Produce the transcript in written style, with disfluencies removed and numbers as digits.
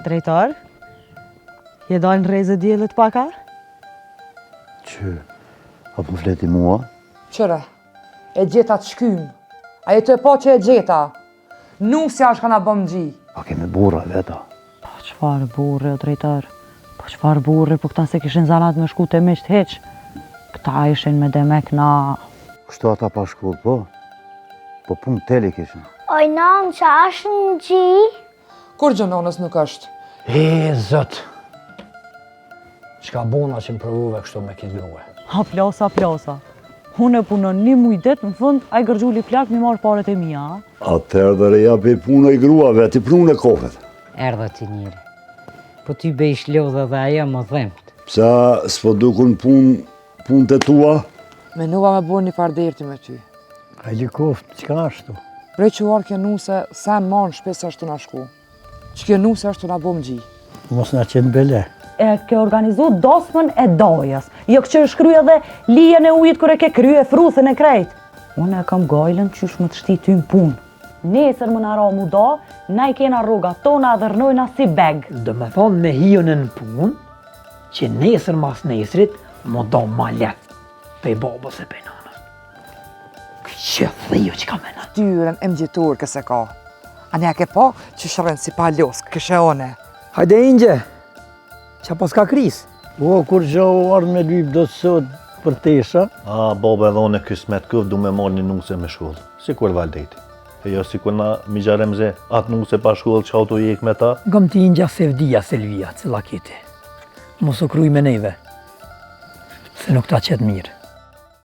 Drejtor, je dalë në reze djelit paka? Që, apo fleti mua? Qëre, e gjeta të shkym. A jetë e po që e gjeta. Nusja është ka na bëm gji. A keme burra veta? Po qëfar burri, o drejtor? Po qëfar burri, po këta se kishin zanat me shku të misht heq. Këta ishin me demek na... Kështu ata pa shkollë, po? Po punë teli kishin. Oj, nam, që ashtë në gji? Kur gjë nonës nuk është? E, zët! Qka bona që më provuve kështu me kitë gruve? Ha, plasa. Unë e punon një mujdet, në fund, a i gërgjulli plak mi marë paret e mija. Atëherë dhe reja pe punë e gruave, ti prunë e kofet. Erdhe ti njëri. Po ty be ish lodhe dhe ajo më dhemt. Psa s'po dukun punë të tua? Menuva me bërë një farderti me ty. Hajlikoft, qka ashtu? Prej që arë kjo nuse, sen marë në shpesë është të na shku. Që kjo nuse është të na bëm gji. Mos na qenë bele. E ke organizu dosmën e dojës. Jo që shkryja dhe lijen e ujit kër e ke krye fruthën e krejt. Unë e kam gajlën qysh më të shti ty në punë. Nesër më nara mu do, na i kena rruga tona dhe rënojna si beg. Dë me thonë me hion në punë, që nesër mas nesrit, më do ma let, pej babës e pej nanës. Që thëjo që ka mena. Tyren e mgjitur këse ka. A ne ke po që shërën si pa losk, këshe one. Hajde Ingje, që pas ka kris? O, kur që o ardhë me lypë do të sot për tesha? A, baba edhe unë e kismet këv du me marrë një nuse me shkollë, si kur valdeti. E jo si kur na migjaremze atë nuse pa shkollë që auto jek me ta. Gëm ti Ingja Sevdia Selvia, cila kiti. Mos u kruj me neve, se nuk ta qetë mirë.